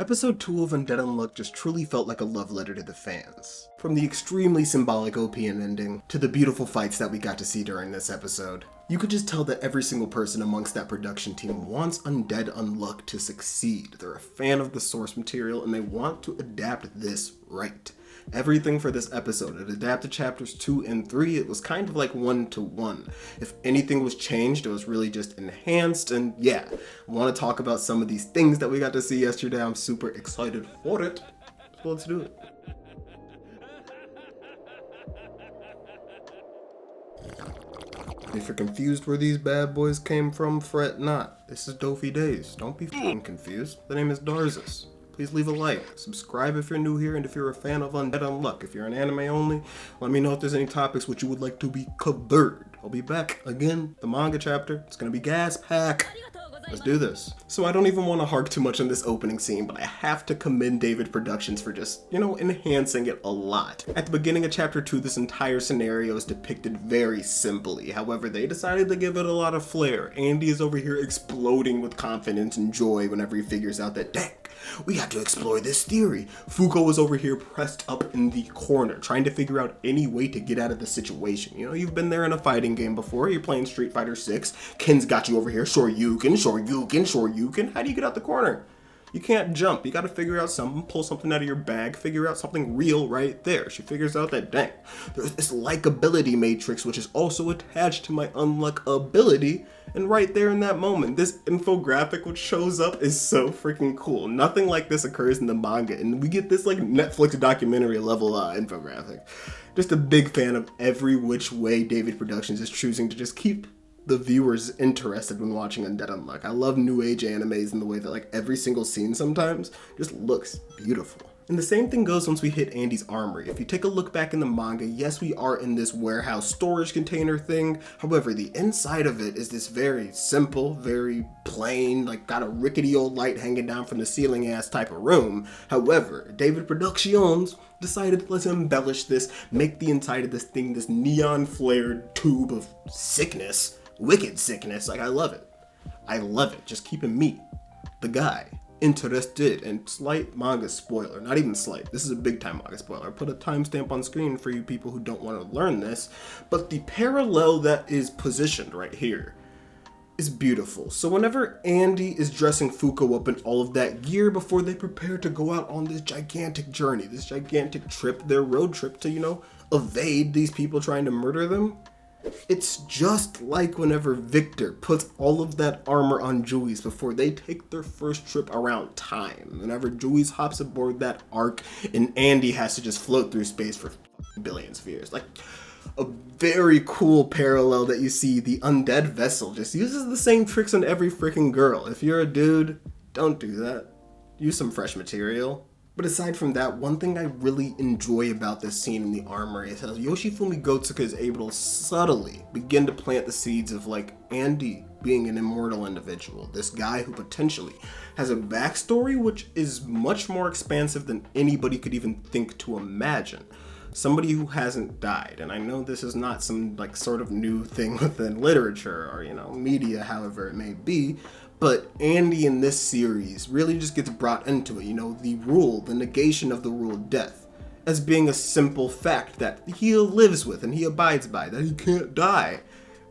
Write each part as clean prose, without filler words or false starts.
Episode 2 of Undead Unluck just truly felt like a love letter to the fans. From the extremely symbolic OPN ending, to the beautiful fights that we got to see during this episode. You could just tell that every single person amongst that production team wants Undead Unluck to succeed. They're a fan of the source material and they want to adapt this right. Everything for this episode, it adapted chapters 2 and 3, it was kind of like 1-to-1. If anything was changed, it was really just enhanced, and yeah, I want to talk about some of these things that we got to see yesterday. I'm super excited for it, so let's do it. If you're confused where these bad boys came from, fret not. This is Dofi Days. Don't be f***ing confused. The name is Darzus. Please leave a like, subscribe if you're new here, and if you're a fan of Undead Unluck. If you're an anime only, let me know if there's any topics which you would like to be covered. I'll be back again, the manga chapter. It's gonna be gas pack. Let's do this. So I don't even want to hark too much on this opening scene, but I have to commend David Productions for just, enhancing it a lot. At the beginning of chapter 2, this entire scenario is depicted very simply. However, they decided to give it a lot of flair. Andy is over here exploding with confidence and joy whenever he figures out that, dang, we got to explore this theory. Fuko is over here pressed up in the corner, trying to figure out any way to get out of the situation. You've been there in a fighting game before. You're playing Street Fighter 6. Ken's got you over here. Sure you can. How do you get out the corner? You can't jump. You got to figure out something, pull something out of your bag, figure out something real right there. She figures out that, dang, there's this likability matrix which is also attached to my unluck ability. And right there in that moment, this infographic which shows up is so freaking cool. Nothing like this occurs in the manga, and we get this like Netflix documentary level infographic. Just a big fan of every which way David Productions is choosing to just keep the viewers interested when watching Undead Unluck. I love new age animes in the way that like every single scene sometimes just looks beautiful. And the same thing goes once we hit Andy's armory. If you take a look back in the manga, yes, we are in this warehouse storage container thing. However, the inside of it is this very simple, very plain, like got a rickety old light hanging down from the ceiling ass type of room. However, David Productions decided to let's embellish this, make the inside of this thing this neon flared tube of sickness, wicked sickness. Like, I love it. I love it. Just keeping me, the guy, interested. And slight manga spoiler, not even slight, this is a big time manga spoiler. I put a timestamp on screen for you people who don't want to learn this, but the parallel that is positioned right here is beautiful. So whenever Andy is dressing Fuko up in all of that gear before they prepare to go out on this gigantic journey, this gigantic trip, their road trip to, evade these people trying to murder them, it's just like whenever Victor puts all of that armor on Juice before they take their first trip around time. Whenever Juice hops aboard that ark and Andy has to just float through space for billions of years. Like, a very cool parallel that you see. The undead vessel just uses the same tricks on every freaking girl. If you're a dude, don't do that. Use some fresh material. But aside from that, one thing I really enjoy about this scene in the armory is how Yoshifumi Gotsuka is able to subtly begin to plant the seeds of like Andy being an immortal individual. This guy who potentially has a backstory which is much more expansive than anybody could even think to imagine. Somebody who hasn't died, and I know this is not some like sort of new thing within literature or media, however it may be, but Andy in this series really just gets brought into it, the rule, the negation of the rule of death, as being a simple fact that he lives with and he abides by, that he can't die.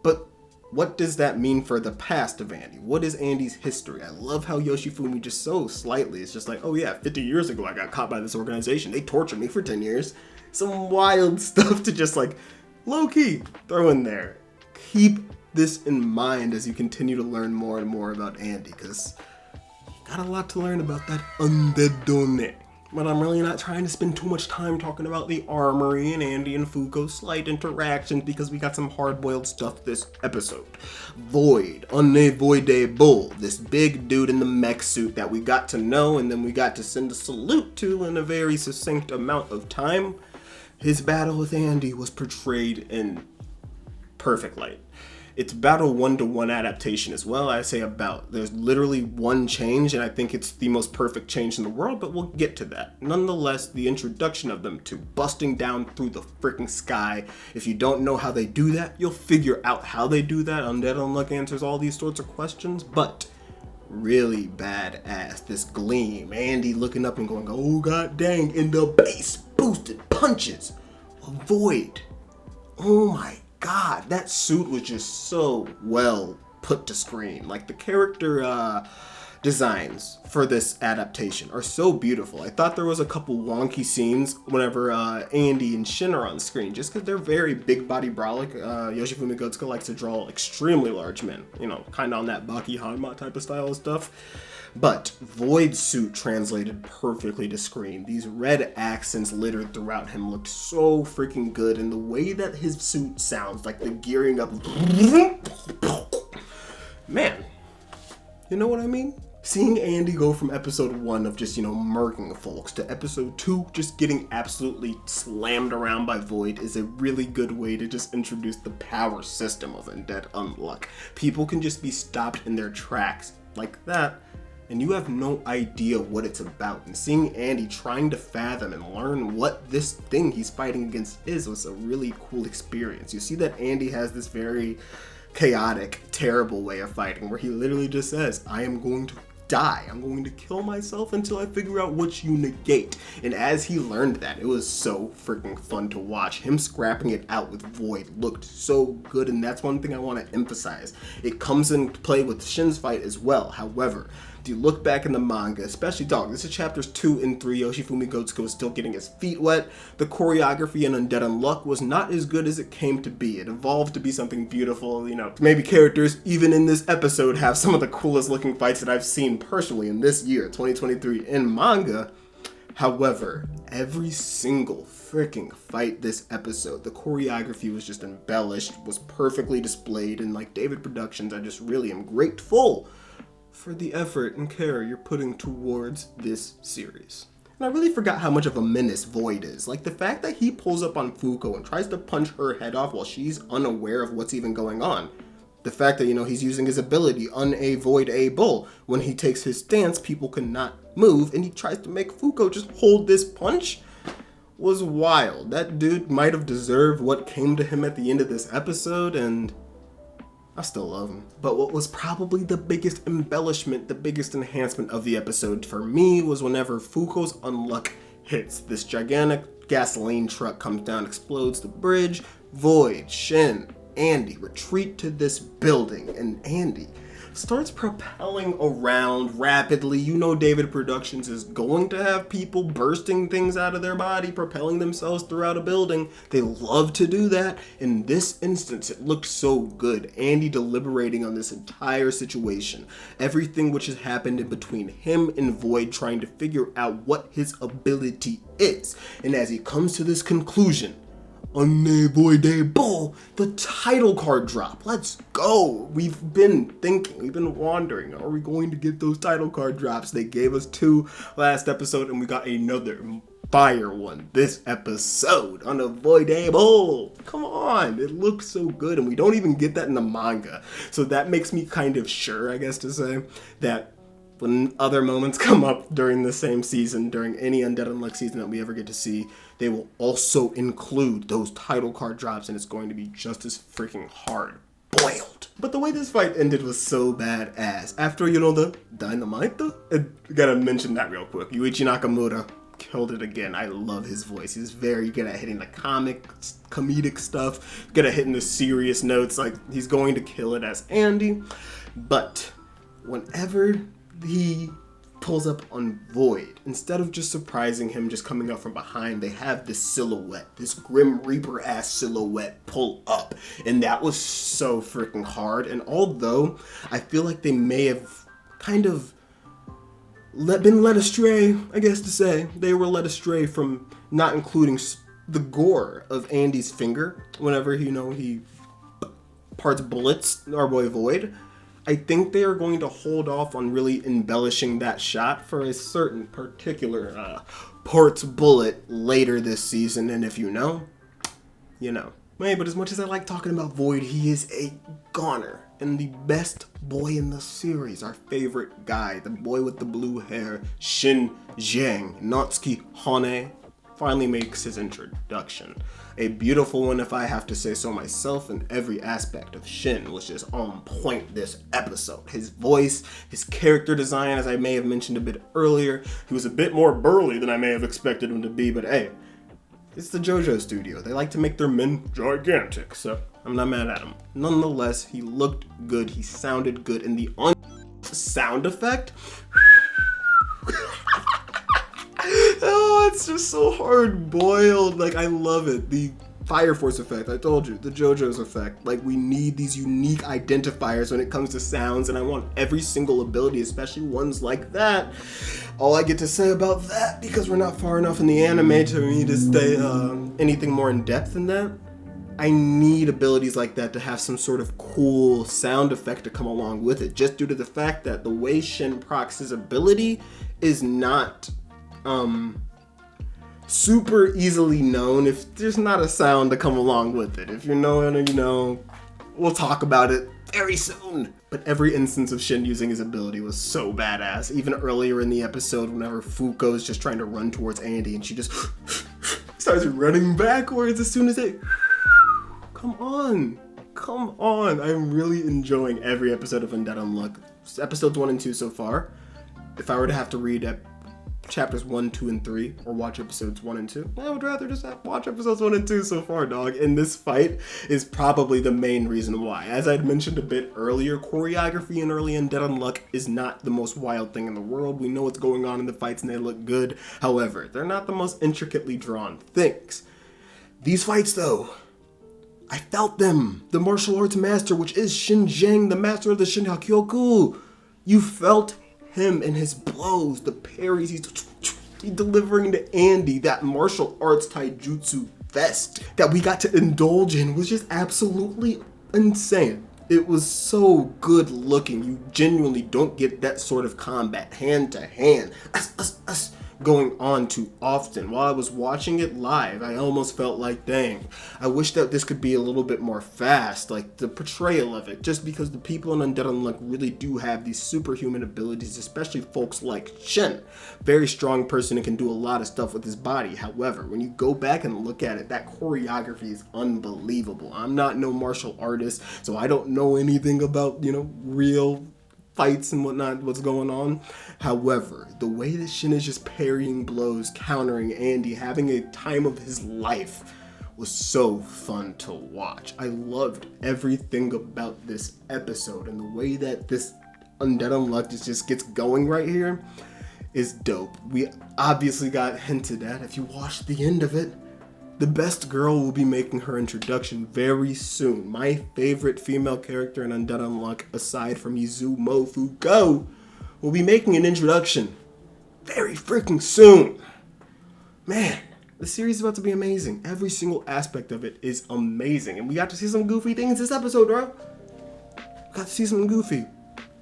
But what does that mean for the past of Andy? What is Andy's history? I love how Yoshifumi just so slightly, it's just like, oh yeah, 50 years ago I got caught by this organization, they tortured me for 10 years. Some wild stuff to just like low-key throw in there. Keep this in mind as you continue to learn more and more about Andy, because you got a lot to learn about that Undead Unluck. But I'm really not trying to spend too much time talking about the armory and Andy and Fuko's slight interactions, because we got some hard-boiled stuff this episode. Void, Unavoidable, this big dude in the mech suit that we got to know and then we got to send a salute to in a very succinct amount of time. His battle with Andy was portrayed in perfect light. It's battle 1-to-1 adaptation as well. I say about. There's literally one change, and I think it's the most perfect change in the world, but we'll get to that. Nonetheless, the introduction of them to busting down through the freaking sky. If you don't know how they do that, you'll figure out how they do that. Undead Unluck answers all these sorts of questions, but really badass. This gleam, Andy looking up and going, oh god dang, in the base boosted punches of Void. Oh my god, that suit was just so well put to screen. Like, the character designs for this adaptation are so beautiful. I thought there was a couple wonky scenes whenever Andy and Shen are on screen, just because they're very big body brolic. Yoshifumi Gotsuka likes to draw extremely large men, you know, kind of on that Baki Hanma type of style of stuff. But Void's suit translated perfectly to screen. These red accents littered throughout him looked so freaking good, and the way that his suit sounds, like the gearing up, man, you know what I mean? Seeing Andy go from episode 1 of just, you know, murking folks to episode 2 just getting absolutely slammed around by Void is a really good way to just introduce the power system of Undead Unluck. People can just be stopped in their tracks like that, and you have no idea what it's about. And seeing Andy trying to fathom and learn what this thing he's fighting against is was a really cool experience. You see that Andy has this very chaotic, terrible way of fighting where he literally just says, I am going to die. I'm going to kill myself until I figure out what you negate. And as he learned that, it was so freaking fun to watch. Him scrapping it out with Void looked so good, and that's one thing I want to emphasize. It comes into play with Shen's fight as well. However, if you look back in the manga, especially this is chapters 2 and 3, Yoshifumi Gotsuka was still getting his feet wet. The choreography in Undead Unluck was not as good as it came to be. It evolved to be something beautiful, you know. Maybe characters, even in this episode, have some of the coolest looking fights that I've seen personally in this year, 2023, in manga. However, every single freaking fight this episode, the choreography was just embellished, was perfectly displayed, and like David Productions, I just really am grateful for the effort and care you're putting towards this series. And I really forgot how much of a menace Void is. Like, the fact that he pulls up on Fuko and tries to punch her head off while she's unaware of what's even going on. The fact that, you know, he's using his ability, Unavoidable. When he takes his stance, people cannot move, and he tries to make Fuko just hold this punch, was wild. That dude might have deserved what came to him at the end of this episode, and I still love him. But what was probably the biggest embellishment, the biggest enhancement of the episode for me was whenever Fuko's Unluck hits. This gigantic gasoline truck comes down, explodes the bridge. Void, Shen, Andy retreat to this building, and Andy starts propelling around rapidly. You know David Productions is going to have people bursting things out of their body, propelling themselves throughout a building. They love to do that. In this instance, it looked so good. Andy deliberating on this entire situation. Everything which has happened in between him and Void, trying to figure out what his ability is. And as he comes to this conclusion, Unavoidable, the title card drop. Let's go. We've been thinking, we've been wondering, are we going to get those title card drops? They gave us 2 last episode, and we got another fire one this episode. Unavoidable. Come on, it looks so good, and we don't even get that in the manga. So that makes me kind of sure, I guess to say, that when other moments come up during the same season, during any Undead Unluck season that we ever get to see, they will also include those title card drops, and it's going to be just as freaking hard boiled. But the way this fight ended was so badass. After, you know, the dynamite, I gotta mention that real quick. Yuichi Nakamura killed it again. I love his voice. He's very good at hitting the comedic stuff, good at hitting the serious notes. Like, he's going to kill it as Andy. But whenever he pulls up on Void, instead of just surprising him, just coming up from behind, they have this silhouette, this Grim Reaper-ass silhouette pull up, and that was so freaking hard. And although I feel like they may have kind of been led astray, I guess to say, they were led astray from not including the gore of Andy's finger whenever, you know, he parts bullets our boy Void. I think they are going to hold off on really embellishing that shot for a certain particular parts bullet later this season. And if you know, you know. Man, but as much as I like talking about Void, he is a goner and the best boy in the series. Our favorite guy, the boy with the blue hair, Shin Jiang, Natsuki Hane. finally makes his introduction. A beautiful one, if I have to say so myself, and every aspect of Shen was just on point this episode. His voice, his character design, as I may have mentioned a bit earlier, he was a bit more burly than I may have expected him to be, but hey, it's the JoJo studio. They like to make their men gigantic, so I'm not mad at him. Nonetheless, he looked good, he sounded good, and the sound effect, oh, it's just so hard boiled. Like, I love it. The Fire Force effect, I told you, the JoJo's effect. Like, we need these unique identifiers when it comes to sounds, and I want every single ability, especially ones like that. All I get to say about that, because we're not far enough in the anime to me to stay anything more in depth than that, I need abilities like that to have some sort of cool sound effect to come along with it, just due to the fact that the way Shen procs his ability is not super easily known if there's not a sound to come along with it. If you know it, you know, we'll talk about it very soon. But every instance of Shen using his ability was so badass. Even earlier in the episode, whenever Fuko is just trying to run towards Andy and she just starts running backwards as soon as they... Come on. I'm really enjoying every episode of Undead Unluck. Episodes 1 and 2 so far. If I were to have to read chapters 1, 2, and 3, or watch episodes 1 and 2, I would rather just watch episodes 1 and 2 so far, dog. And this fight is probably the main reason why. As I'd mentioned a bit earlier, choreography in early Undead Unluck is not the most wild thing in the world. We know what's going on in the fights and they look good. However, they're not the most intricately drawn things. These fights, though, I felt them. The martial arts master, which is Shin Zhang, the master of the Shin Hakyoku. You felt him and his blows, the parries he's delivering to Andy. That martial arts taijutsu fest that we got to indulge in was just absolutely insane. It was so good looking. You genuinely don't get that sort of combat hand to hand going on too often. While I was watching it live, I almost felt like, dang, I wish that this could be a little bit more fast, like the portrayal of it, just because the people in Undead Unluck really do have these superhuman abilities, especially folks like Shen. Very strong person and can do a lot of stuff with his body. However, when you go back and look at it, that choreography is unbelievable. I'm not no martial artist, so I don't know anything about, real fights and whatnot, what's going on. However, the way that Shen is just parrying blows, countering Andy, having a time of his life was so fun to watch. I loved everything about this episode, and the way that this Undead Unluck just gets going right here is dope. We obviously got hinted at, if you watch the end of it, the best girl will be making her introduction very soon. My favorite female character in Undead Unluck, aside from Izumo Fuko, will be making an introduction very freaking soon. Man, the series is about to be amazing. Every single aspect of it is amazing. And we got to see some goofy things this episode, bro. We got to see something goofy.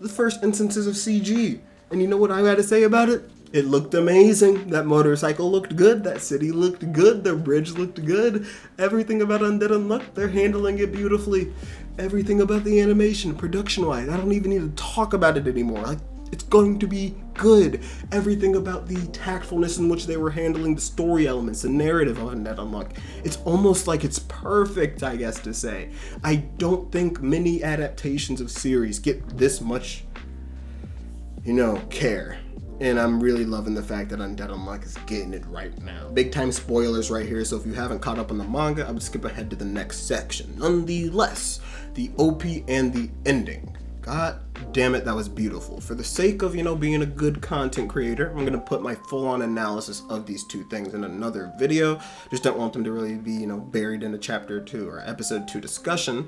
The first instances of CG. And you know what I had to say about it? It looked amazing. That motorcycle looked good. That city looked good. The bridge looked good. Everything about Undead Unluck, they're handling it beautifully. Everything about the animation, production-wise, I don't even need to talk about it anymore. Like, it's going to be good. Everything about the tactfulness in which they were handling the story elements, the narrative of Undead Unluck, it's almost like it's perfect, I guess to say. I don't think many adaptations of series get this much, care. And I'm really loving the fact that Undead Unluck is getting it right now. Big time spoilers right here, so if you haven't caught up on the manga, I would skip ahead to the next section. Nonetheless, the OP and the ending. God damn it, that was beautiful. For the sake of, being a good content creator, I'm gonna put my full-on analysis of these two things in another video. Just don't want them to really be, buried in a chapter 2 or episode 2 discussion.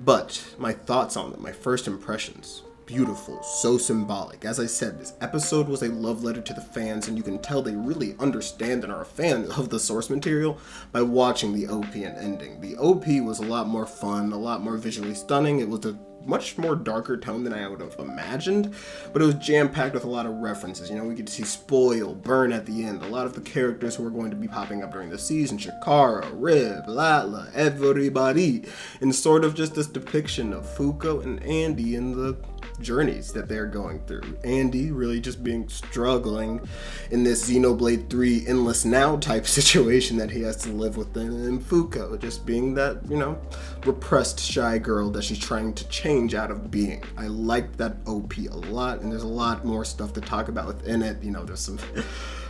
But my thoughts on them, my first impressions. Beautiful, so symbolic. As I said, this episode was a love letter to the fans, and you can tell they really understand and are a fan of the source material by watching the OP and ending. The OP was a lot more fun, a lot more visually stunning. It was a much more darker tone than I would have imagined, but it was jam-packed with a lot of references. We get to see Spoil, Burn at the end, a lot of the characters who are going to be popping up during the season, Shikara, Rib, Latla, everybody, and sort of just this depiction of Fuko and Andy in the journeys that they're going through. Andy really just being struggling in this Xenoblade 3 Endless Now type situation that he has to live within, and Fuko just being that, repressed shy girl that she's trying to change out of being. I like that OP a lot, and there's a lot more stuff to talk about within it. There's some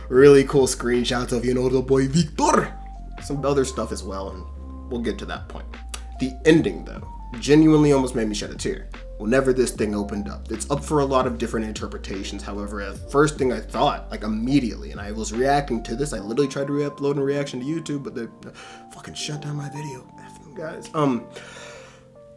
really cool screenshots of, the boy Victor, some other stuff as well, and we'll get to that point. The ending, though, genuinely almost made me shed a tear whenever this thing opened up. It's up for a lot of different interpretations. However, the first thing I thought, immediately, and I was reacting to this, I literally tried to re-upload a reaction to YouTube, but they fucking shut down my video. F them guys.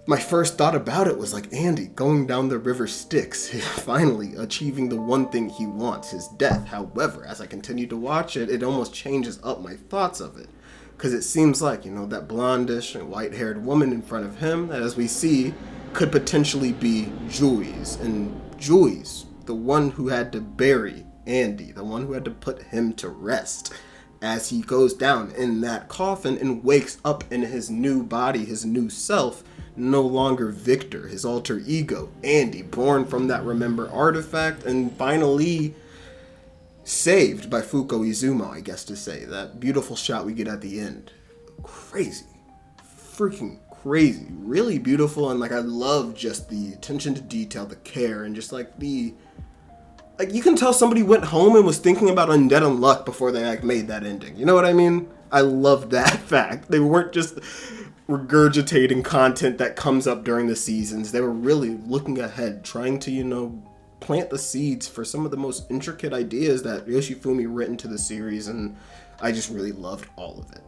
My first thought about it was Andy going down the river Styx, finally achieving the one thing he wants, his death. However, as I continue to watch it, it almost changes up my thoughts of it. Because it seems like, that blondish and white-haired woman in front of him, as we see, could potentially be Juiz. And Juiz, the one who had to bury Andy, the one who had to put him to rest, as he goes down in that coffin and wakes up in his new body, his new self, no longer Victor, his alter ego, Andy, born from that Remember artifact, and finally saved by Fuko Izumo, I guess to say. That beautiful shot we get at the end. Crazy. Freaking crazy. Really beautiful, and I love just the attention to detail, the care, and just the... you can tell somebody went home and was thinking about Undead Unluck before they made that ending. You know what I mean? I love that fact. They weren't just regurgitating content that comes up during the seasons. They were really looking ahead, trying to, plant the seeds for some of the most intricate ideas that Yoshifumi written to the series, and I just really loved all of it.